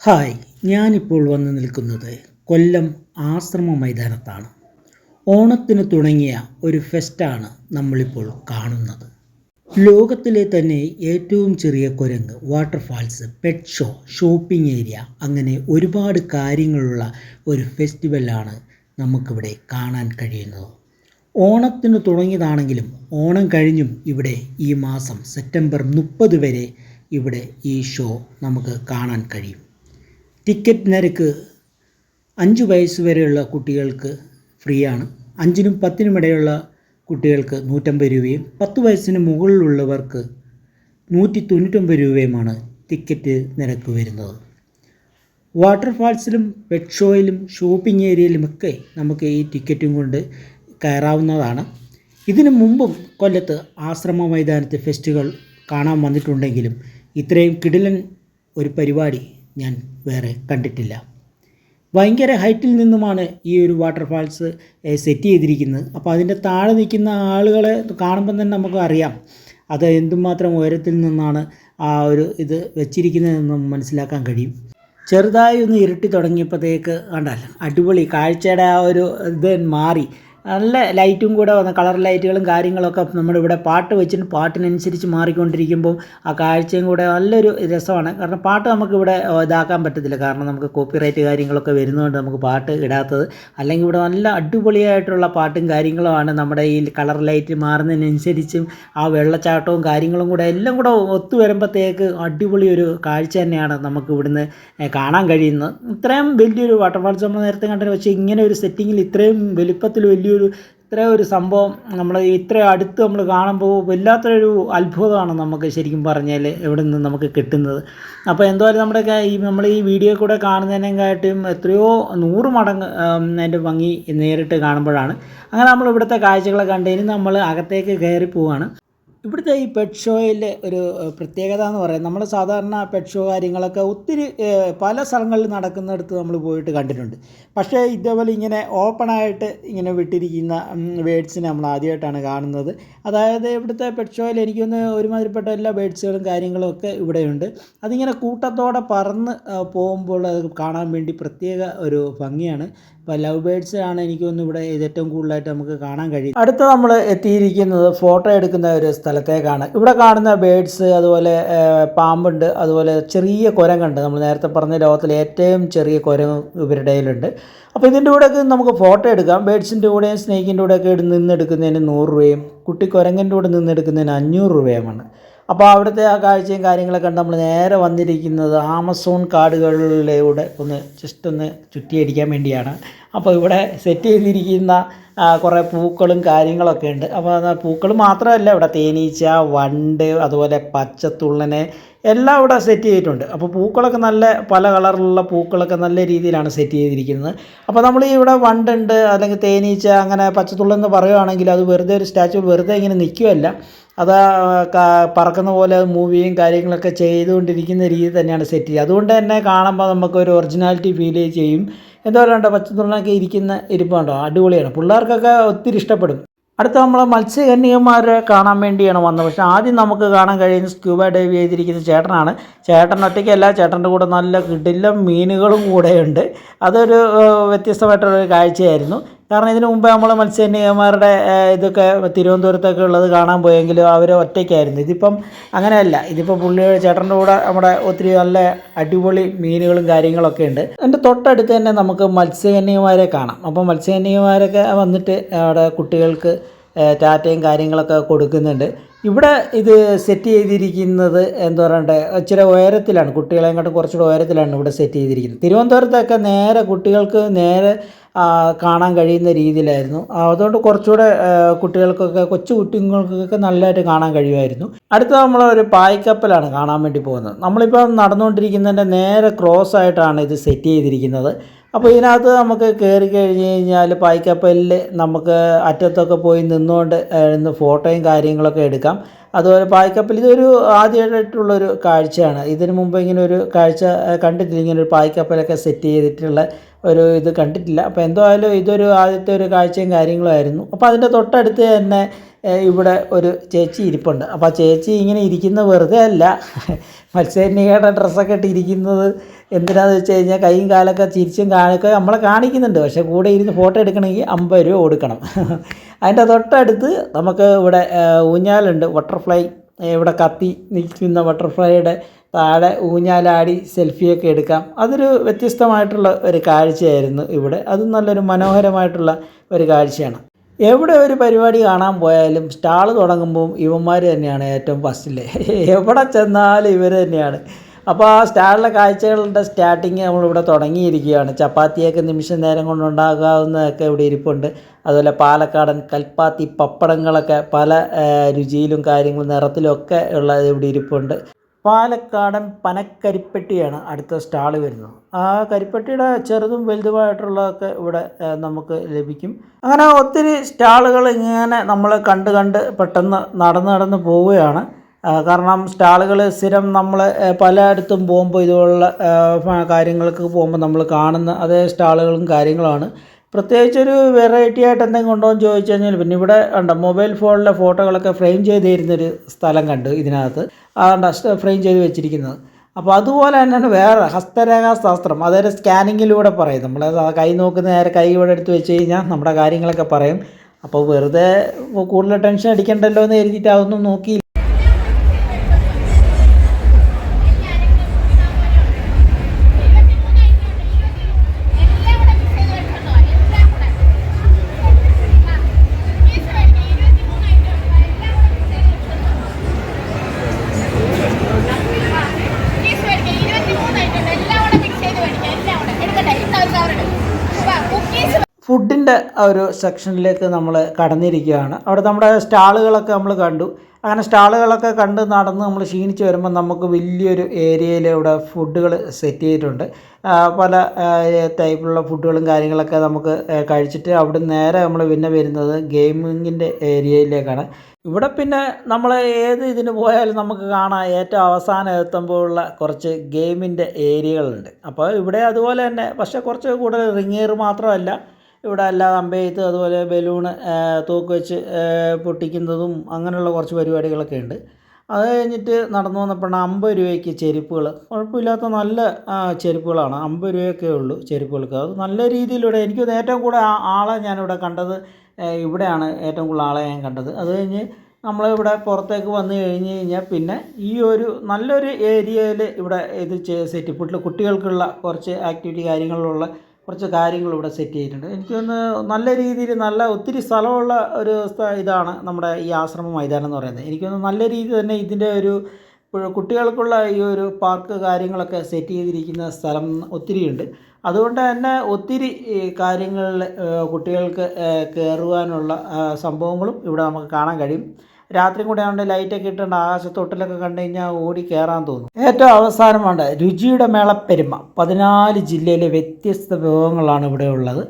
Hi, ഞാനിപ്പോൾ വന്ന് നിൽക്കുന്നത് കൊല്ലം ആശ്രമ മൈതാനത്താണ്. ഓണത്തിന് തുടങ്ങിയ ഒരു ഫെസ്റ്റാണ് നമ്മളിപ്പോൾ കാണുന്നത്. ലോകത്തിലെ തന്നെ ഏറ്റവും ചെറിയ കുരങ്ങ്, waterfalls, pet show, shopping area, അങ്ങനെ ഒരുപാട് കാര്യങ്ങളുള്ള ഒരു ഫെസ്റ്റിവലാണ് നമുക്കിവിടെ കാണാൻ കഴിയുന്നത്. ഓണത്തിന് തുടങ്ങിയതാണെങ്കിലും ഓണം കഴിഞ്ഞും ഇവിടെ ഈ മാസം സെപ്റ്റംബർ 30 വരെ ഇവിടെ ഈ ഷോ നമുക്ക് കാണാൻ കഴിയും. ടിക്കറ്റ് നിരക്ക് 5 വയസ്സ് വരെയുള്ള കുട്ടികൾക്ക് ഫ്രീ ആണ്. 5നും 10നും ഇടയുള്ള കുട്ടികൾക്ക് 150 രൂപയും 10 വയസ്സിന് മുകളിലുള്ളവർക്ക് 199 രൂപയുമാണ് ടിക്കറ്റ് നിരക്ക് വരുന്നത്. വാട്ടർഫാൾസിലും പെറ്റ് ഷോയിലും ഷോപ്പിംഗ് ഏരിയയിലുമൊക്കെ നമുക്ക് ഈ ടിക്കറ്റും കൊണ്ട് കയറാവുന്നതാണ്. ഇതിനു മുമ്പും കൊല്ലത്ത് ആശ്രമ മൈതാനത്ത് ഫെസ്റ്റുകൾ കാണാൻ വന്നിട്ടുണ്ടെങ്കിലും ഇത്രയും കിടിലൻ ഒരു പരിപാടി ഞാൻ വേറെ കണ്ടിട്ടില്ല. ഭയങ്കര ഹൈറ്റിൽ നിന്നുമാണ് ഈ ഒരു വാട്ടർഫാൾസ് സെറ്റ് ചെയ്തിരിക്കുന്നത്. അപ്പോൾ അതിൻ്റെ താഴെ നിൽക്കുന്ന ആളുകളെ കാണുമ്പം തന്നെ നമുക്ക് അറിയാം അത് എന്തുമാത്രം ഉയരത്തിൽ നിന്നാണ് ആ ഒരു ഇത് വെച്ചിരിക്കുന്നതെന്ന് മനസ്സിലാക്കാൻ കഴിയും. ചെറുതായി ഒന്ന് ഇരുട്ടി തുടങ്ങിയപ്പോഴത്തേക്ക് കണ്ടല്ല അടിപൊളി കാഴ്ചയുടെ ആ ഒരു ഇത് മാറി. നല്ല ലൈറ്റും കൂടെ വന്ന് കളർ ലൈറ്റുകളും കാര്യങ്ങളൊക്കെ നമ്മുടെ ഇവിടെ പാട്ട് വെച്ചിട്ട് പാട്ടിനനുസരിച്ച് മാറിക്കൊണ്ടിരിക്കുമ്പോൾ ആ കാഴ്ചയും കൂടെ നല്ലൊരു രസമാണ്. കാരണം പാട്ട് നമുക്കിവിടെ ഇതാക്കാൻ പറ്റത്തില്ല, കാരണം നമുക്ക് കോപ്പിറൈറ്റ് കാര്യങ്ങളൊക്കെ വരുന്നതുകൊണ്ട് നമുക്ക് പാട്ട് ഇടാത്തത്. അല്ലെങ്കിൽ ഇവിടെ നല്ല അടിപൊളിയായിട്ടുള്ള പാട്ടും കാര്യങ്ങളുമാണ്. നമ്മുടെ ഈ കളർ ലൈറ്റ് മാറുന്നതിനനുസരിച്ചും ആ വെള്ളച്ചാട്ടവും കാര്യങ്ങളും കൂടെ എല്ലാം കൂടെ ഒത്തു വരുമ്പോഴത്തേക്ക് അടിപൊളി ഒരു കാഴ്ച തന്നെയാണ് നമുക്ക് ഇവിടുന്ന് കാണാൻ കഴിയുന്നത്. ഇത്രയും വലിയൊരു വാട്ടർഫാൾസ് നമ്മൾ നേരത്തെ കണ്ടത്, പക്ഷേ ഇങ്ങനെ ഒരു സെറ്റിങ്ങിൽ ഇത്രയും വലിപ്പത്തിൽ ഇത്രയും ഒരു സംഭവം നമ്മൾ ഇത്ര അടുത്ത് നമ്മൾ കാണുമ്പോൾ വല്ലാത്തൊരു അത്ഭുതമാണ് നമുക്ക് ശരിക്കും പറഞ്ഞാൽ ഇവിടെ നിന്ന് നമുക്ക് കിട്ടുന്നത്. അപ്പോൾ എന്തായാലും നമ്മൾ ഈ വീഡിയോ കൂടെ കാണുന്നതിനെക്കാട്ടും എത്രയോ 100 മടങ്ങ് അതിൻ്റെ ഭംഗി നേരിട്ട് കാണുമ്പോഴാണ്. അങ്ങനെ നമ്മൾ ഇവിടുത്തെ കാഴ്ചകളെ കണ്ടതിന് നമ്മൾ അകത്തേക്ക് കയറി പോവുകയാണ്. ഇവിടുത്തെ ഈ പെറ്റ് ഷോയിലെ ഒരു പ്രത്യേകത എന്ന് പറയുന്നത്, നമ്മൾ സാധാരണ പെറ്റ് ഷോ കാര്യങ്ങളൊക്കെ ഒത്തിരി പല സ്ഥലങ്ങളിൽ നടക്കുന്നിടത്ത് നമ്മൾ പോയിട്ട് കണ്ടിട്ടുണ്ട്. പക്ഷേ ഇതേപോലെ ഇങ്ങനെ ഓപ്പണായിട്ട് ഇങ്ങനെ വിട്ടിരിക്കുന്ന ബേഡ്സിനെ നമ്മൾ ആദ്യമായിട്ടാണ് കാണുന്നത്. അതായത് ഇവിടുത്തെ പെറ്റ് ഷോയിൽ എനിക്കൊന്ന് ഒരുമാതിരിപ്പെട്ട എല്ലാ ബേഡ്സുകളും കാര്യങ്ങളും ഒക്കെ ഇവിടെയുണ്ട്. അതിങ്ങനെ കൂട്ടത്തോടെ പറന്ന് പോകുമ്പോൾ അത് കാണാൻ വേണ്ടി പ്രത്യേക ഒരു ഭംഗിയാണ്. ഇപ്പോൾ ലവ് ബേഡ്സ് ആണ് എനിക്കൊന്ന് ഇവിടെ ഏറ്റവും കൂടുതലായിട്ട് നമുക്ക് കാണാൻ കഴിയും. അടുത്ത നമ്മൾ എത്തിയിരിക്കുന്നത് ഫോട്ടോ എടുക്കുന്ന ഒരു സ്ഥലത്തേക്കാണ്. ഇവിടെ കാണുന്ന ബേഡ്സ്, അതുപോലെ പാമ്പുണ്ട്, അതുപോലെ ചെറിയ കുരങ്ങുണ്ട്. നമ്മൾ നേരത്തെ പറഞ്ഞ ലോകത്തിലെ ഏറ്റവും ചെറിയ കുരങ്ങ് ഇവരുടെ കയ്യിലുണ്ട്. അപ്പോൾ ഇതിൻ്റെ കൂടെയൊക്കെ നമുക്ക് ഫോട്ടോ എടുക്കാം. ബേഡ്സിൻ്റെ കൂടെയും സ്നേക്കിൻ്റെ കൂടെയൊക്കെ നിന്നെടുക്കുന്നതിന് 100 രൂപയും കുട്ടി കുരങ്ങൻ്റെ കൂടെ നിന്നെടുക്കുന്നതിന് 500 രൂപയുമാണ്. അപ്പോൾ അവിടുത്തെ ആ കാഴ്ചയും കാര്യങ്ങളൊക്കെ കണ്ട് നമ്മൾ നേരെ വന്നിരിക്കുന്നത് ആമസോൺ കാടുകളിലൂടെ ജസ്റ്റ് ഒന്ന് ചുറ്റിയടിക്കാൻ വേണ്ടിയാണ്. അപ്പോൾ ഇവിടെ സെറ്റ് ചെയ്തിരിക്കുന്ന കുറേ പൂക്കളും കാര്യങ്ങളൊക്കെ ഉണ്ട്. അപ്പോൾ പൂക്കൾ മാത്രമല്ല, ഇവിടെ തേനീച്ച, വണ്ട്, അതുപോലെ പച്ചത്തുള്ളനെ എല്ലാം ഇവിടെ സെറ്റ് ചെയ്തിട്ടുണ്ട്. അപ്പോൾ പൂക്കളൊക്കെ നല്ല പല കളറിലുള്ള പൂക്കളൊക്കെ നല്ല രീതിയിലാണ് സെറ്റ് ചെയ്തിരിക്കുന്നത്. അപ്പോൾ നമ്മൾ ഇവിടെ വണ്ടുണ്ട്, അല്ലെങ്കിൽ തേനീച്ച, അങ്ങനെ പച്ചത്തുള്ളൻ എന്ന് പറയുകയാണെങ്കിൽ അത് വെറുതെ ഒരു സ്റ്റാച്ചു വെറുതെ ഇങ്ങനെ നിൽക്കുകയല്ല, അത് പറക്കുന്ന പോലെ മൂവിയും കാര്യങ്ങളൊക്കെ ചെയ്തുകൊണ്ടിരിക്കുന്ന രീതി തന്നെയാണ് സെറ്റ് ചെയ്യുക. അതുകൊണ്ട് തന്നെ കാണുമ്പോൾ നമുക്കൊരു ഒറിജിനാലിറ്റി ഫീൽ ചെയ്യും. എന്തോരമുണ്ടോ പച്ചത്തുള്ളനൊക്കെ ഇരിക്കുന്ന ഇരിപ്പുണ്ടോ, അടിപൊളിയാണ്. പിള്ളേർക്കൊക്കെ ഒത്തിരി ഇഷ്ടപ്പെടും. അടുത്ത നമ്മൾ മത്സ്യകന്യകന്മാരെ കാണാൻ വേണ്ടിയാണ് വന്നത്. പക്ഷേ ആദ്യം നമുക്ക് കാണാൻ കഴിയുന്ന സ്ക്യൂബ ഡൈവ് ചെയ്തിരിക്കുന്ന ചേട്ടനാണ്. ചേട്ടൻ ഒറ്റയ്ക്കല്ല, ചേട്ടൻ്റെ കൂടെ നല്ല കിടിലം മീനുകളും കൂടെയുണ്ട്. അതൊരു വ്യത്യസ്തമായിട്ടുള്ളൊരു കാഴ്ചയായിരുന്നു. കാരണം ഇതിനു മുമ്പേ നമ്മൾ മത്സ്യകന്യകന്മാരുടെ ഇതൊക്കെ തിരുവനന്തപുരത്തൊക്കെ ഉള്ളത് കാണാൻ പോയെങ്കിലും അവർ ഒറ്റയ്ക്കായിരുന്നു. ഇതിപ്പം അങ്ങനെയല്ല. ഇതിപ്പോൾ ചേട്ടൻ്റെ കൂടെ നമ്മുടെ ഒത്തിരി നല്ല അടിപൊളി മീനുകളും കാര്യങ്ങളൊക്കെ ഉണ്ട്. എൻ്റെ തൊട്ടടുത്ത് തന്നെ നമുക്ക് മത്സ്യകന്യകന്മാരെ കാണാം. അപ്പോൾ മത്സ്യകന്യകന്മാരൊക്കെ വന്നിട്ട് അവിടെ കുട്ടികൾക്ക് ടാറ്റയും കാര്യങ്ങളൊക്കെ കൊടുക്കുന്നുണ്ട്. ഇവിടെ ഇത് സെറ്റ് ചെയ്തിരിക്കുന്നത് എന്താ പറയണ്ടേ, ഇച്ചിരി ഉയരത്തിലാണ്, കുട്ടികളെക്കാട്ടും കുറച്ചുകൂടെ ഉയരത്തിലാണ് ഇവിടെ സെറ്റ് ചെയ്തിരിക്കുന്നത്. തിരുവനന്തപുരത്തൊക്കെ നേരെ കുട്ടികൾക്ക് നേരെ കാണാൻ കഴിയുന്ന രീതിയിലായിരുന്നു. അതുകൊണ്ട് കുറച്ചുകൂടെ കുട്ടികൾക്കൊക്കെ, കൊച്ചു കുട്ടികൾക്കൊക്കെ നല്ലതായിട്ട് കാണാൻ കഴിയുമായിരുന്നു. അടുത്ത നമ്മളൊരു പായ്ക്കപ്പലാണ് കാണാൻ വേണ്ടി പോകുന്നത്. നമ്മളിപ്പോൾ നടന്നുകൊണ്ടിരിക്കുന്നതിൻ്റെ നേരെ ക്രോസ് ആയിട്ടാണ് ഇത് സെറ്റ് ചെയ്തിരിക്കുന്നത്. അപ്പോൾ ഇതിനകത്ത് നമുക്ക് കയറി കഴിഞ്ഞ് കഴിഞ്ഞാൽ പായ്ക്കപ്പലിൽ നമുക്ക് അറ്റത്തൊക്കെ പോയി നിന്നുകൊണ്ട് ഫോട്ടോയും കാര്യങ്ങളൊക്കെ എടുക്കാം. അതുപോലെ പായ്ക്കപ്പൽ ഇതൊരു ആദ്യമായിട്ടുള്ളൊരു കാഴ്ചയാണ്. ഇതിനു മുമ്പ് ഇങ്ങനെ ഒരു കാഴ്ച കണ്ടിട്ടില്ല, ഇങ്ങനെ ഒരു പായ്ക്കപ്പലൊക്കെ സെറ്റ് ചെയ്തിട്ടുള്ള ഒരു ഇത് കണ്ടിട്ടില്ല. അപ്പോൾ എന്തായാലും ഇതൊരു ആദ്യത്തെ ഒരു കാഴ്ചയും കാര്യങ്ങളുമായിരുന്നു. അപ്പോൾ അതിൻ്റെ തൊട്ടടുത്ത് തന്നെ ഇവിടെ ഒരു ചേച്ചി ഇരിപ്പുണ്ട്. അപ്പോൾ ആ ചേച്ചി ഇങ്ങനെ ഇരിക്കുന്ന വെറുതെ അല്ല, മത്സ്യകന്യകയുടെ ഡ്രസ്സൊക്കെ ഇട്ടിരിക്കുന്നത് എന്തിനാണെന്ന് വെച്ച് കഴിഞ്ഞാൽ കൈയും കാലൊക്കെ ചിരിച്ചും കാലൊക്കെ നമ്മളെ കാണിക്കുന്നുണ്ട്. പക്ഷേ കൂടെ ഇരുന്ന് ഫോട്ടോ എടുക്കണമെങ്കിൽ 50 രൂപ കൊടുക്കണം. അതിൻ്റെ തൊട്ടടുത്ത് നമുക്ക് ഇവിടെ ഊഞ്ഞാലുണ്ട്, ബട്ടർഫ്ലൈ. ഇവിടെ കത്തി നിൽക്കുന്ന ബട്ടർഫ്ലൈയുടെ താഴെ ഊഞ്ഞാലാടി സെൽഫിയൊക്കെ എടുക്കാം. അതൊരു വ്യത്യസ്തമായിട്ടുള്ള ഒരു കാഴ്ചയായിരുന്നു ഇവിടെ. അതും നല്ലൊരു മനോഹരമായിട്ടുള്ള ഒരു കാഴ്ചയാണ്. എവിടെ ഒരു പരിപാടി കാണാൻ പോയാലും സ്റ്റാൾ തുടങ്ങുമ്പം ഇവന്മാർ തന്നെയാണ് ഏറ്റവും ഫസ്റ്റിൽ. എവിടെ ചെന്നാലും ഇവർ തന്നെയാണ്. അപ്പോൾ ആ സ്റ്റാളിലെ കാഴ്ചകളുടെ സ്റ്റാർട്ടിങ് നമ്മളിവിടെ തുടങ്ങിയിരിക്കുകയാണ്. ചപ്പാത്തിയൊക്കെ നിമിഷ നേരം കൊണ്ടുണ്ടാകാവുന്നതൊക്കെ ഇവിടെ ഇരിപ്പുണ്ട്. അതുപോലെ പാലക്കാടൻ കൽപ്പാത്തി പപ്പടങ്ങളൊക്കെ പല രുചിയിലും കാര്യങ്ങളും നിറത്തിലൊക്കെ ഉള്ളത് ഇവിടെ ഇരിപ്പുണ്ട്. പാലക്കാടൻ പനക്കരിപ്പെട്ടിയാണ് അടുത്ത സ്റ്റാൾ വരുന്നത്. ആ കരിപ്പെട്ടിയുടെ ചെറുതും വലുതുമായിട്ടുള്ളതൊക്കെ ഇവിടെ നമുക്ക് ലഭിക്കും. അങ്ങനെ ഒത്തിരി സ്റ്റാളുകൾ ഇങ്ങനെ നമ്മൾ കണ്ട് പെട്ടെന്ന് നടന്ന് പോവുകയാണ്. കാരണം സ്റ്റാളുകൾ സ്ഥിരം നമ്മൾ പലയിടത്തും പോകുമ്പോൾ ഇതുപോലുള്ള കാര്യങ്ങൾക്ക് പോകുമ്പോൾ നമ്മൾ കാണുന്ന അതേ സ്റ്റാളുകളും കാര്യങ്ങളാണ്. പ്രത്യേകിച്ചൊരു വെറൈറ്റി ആയിട്ട് എന്തെങ്കിലും ഉണ്ടോ എന്ന് ചോദിച്ചു കഴിഞ്ഞാൽ പിന്നെ ഇവിടെ ഉണ്ട് മൊബൈൽ ഫോണിലെ ഫോട്ടോകളൊക്കെ ഫ്രെയിം ചെയ്ത് തരുന്നൊരു സ്ഥലം കണ്ടു ഇതിനകത്ത്. അതുകൊണ്ട് ഫ്രെയിം ചെയ്ത് വെച്ചിരിക്കുന്നത്. അപ്പോൾ അതുപോലെ തന്നെയാണ് വേറെ ഹസ്തരേഖാശാസ്ത്രം. അതായത് സ്കാനിങ്ങിലൂടെ പറയും. നമ്മൾ കൈ നോക്കുന്ന നേരെ കൈ ഇവിടെ എടുത്ത് വെച്ച് കഴിഞ്ഞാൽ നമ്മുടെ കാര്യങ്ങളൊക്കെ പറയും. അപ്പോൾ വെറുതെ കൂടുതൽ ടെൻഷൻ അടിക്കണ്ടല്ലോ എന്ന് കരുതിയിട്ട് അതൊന്നും നോക്കി. ഫുഡിൻ്റെ ഒരു സെക്ഷനിലേക്ക് നമ്മൾ കടന്നിരിക്കുകയാണ്. അവിടെ നമ്മുടെ സ്റ്റാളുകളൊക്കെ നമ്മൾ കണ്ടു. അങ്ങനെ സ്റ്റാളുകളൊക്കെ കണ്ട് നടന്ന് നമ്മൾ ക്ഷീണിച്ച് വരുമ്പോൾ നമുക്ക് വലിയൊരു ഏരിയയിൽ ഇവിടെ ഫുഡുകൾ സെറ്റ് ചെയ്തിട്ടുണ്ട്. പല ടൈപ്പിലുള്ള ഫുഡുകളും കാര്യങ്ങളൊക്കെ നമുക്ക് കഴിച്ചിട്ട് അവിടെ നേരെ നമ്മൾ പിന്നെ വരുന്നത് ഗെയിമിങ്ങിൻ്റെ ഏരിയയിലേക്കാണ്. ഇവിടെ പിന്നെ നമ്മൾ ഏത് ഇതിന് പോയാലും നമുക്ക് കാണാം ഏറ്റവും അവസാനം എത്തുമ്പോഴുള്ള കുറച്ച് ഗെയിമിൻ്റെ ഏരിയകളുണ്ട്. അപ്പോൾ ഇവിടെ അതുപോലെ തന്നെ, പക്ഷേ കുറച്ച് കൂടുതൽ റിങ്ങേറ് മാത്രമല്ല, ഇവിടെ അല്ലാതെ അമ്പെയ്ത്ത് അതുപോലെ ബലൂണ് തൂക്ക് വെച്ച് പൊട്ടിക്കുന്നതും അങ്ങനെയുള്ള കുറച്ച് പരിപാടികളൊക്കെ ഉണ്ട്. അത് കഴിഞ്ഞിട്ട് നടന്നു വന്നപ്പോഴാണ് 50 രൂപയ്ക്ക് ചെരുപ്പുകൾ, കുഴപ്പമില്ലാത്ത നല്ല ചെരുപ്പുകളാണ്. 50 രൂപയൊക്കെ ഉള്ളൂ ചെരുപ്പുകൾക്ക്. അത് നല്ല രീതിയിലൂടെ എനിക്ക് ഏറ്റവും കൂടുതൽ ആളെ ഞാനിവിടെ കണ്ടത് ഇവിടെയാണ്. ഏറ്റവും കൂടുതൽ ആളെ ഞാൻ കണ്ടത്. അത് കഴിഞ്ഞ് നമ്മളിവിടെ പുറത്തേക്ക് വന്നു കഴിഞ്ഞ് കഴിഞ്ഞാൽ പിന്നെ ഈ ഒരു നല്ലൊരു ഏരിയയിൽ ഇവിടെ ഇത് സെറ്റ് കുട്ടികൾക്കുള്ള കുറച്ച് ആക്ടിവിറ്റി കാര്യങ്ങളിലുള്ള കുറച്ച് കാര്യങ്ങൾ ഇവിടെ സെറ്റ് ചെയ്തിട്ടുണ്ട്. എനിക്കൊന്ന് നല്ല രീതിയിൽ നല്ല ഒത്തിരി സ്ഥലമുള്ള ഒരു ഇതാണ് നമ്മുടെ ഈ ആശ്രമ മൈതാനം എന്ന് പറയുന്നത്. എനിക്കൊന്ന് നല്ല രീതിയിൽ തന്നെ ഇതിൻ്റെ ഒരു കുട്ടികൾക്കുള്ള ഈ ഒരു പാർക്ക് കാര്യങ്ങളൊക്കെ സെറ്റ് ചെയ്തിരിക്കുന്ന സ്ഥലം ഒത്തിരിയുണ്ട്. അതുകൊണ്ട് തന്നെ ഒത്തിരി കാര്യങ്ങളിൽ കുട്ടികൾക്ക് കയറുവാനുള്ള സംഭവങ്ങളും ഇവിടെ നമുക്ക് കാണാൻ കഴിയും. രാത്രി കൂടെ ആണ്ട് ലൈറ്റൊക്കെ ഇട്ടുകൊണ്ട് ആകാശത്തൊട്ടിലൊക്കെ കണ്ടു കഴിഞ്ഞാൽ ഓടി കയറാൻ തോന്നും. ഏറ്റവും അവസാനമാണ് രുചിയുടെ മേളപ്പെരുമ. 14 ജില്ലയിലെ വ്യത്യസ്ത വിഭവങ്ങളാണ് ഇവിടെ ഉള്ളത്.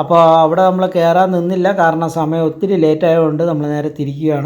അപ്പോൾ അവിടെ നമ്മൾ കയറാൻ നിന്നില്ല, കാരണം സമയം ഒത്തിരി ലേറ്റായതുകൊണ്ട് നമ്മൾ നേരെ തിരിക്കുകയാണ്.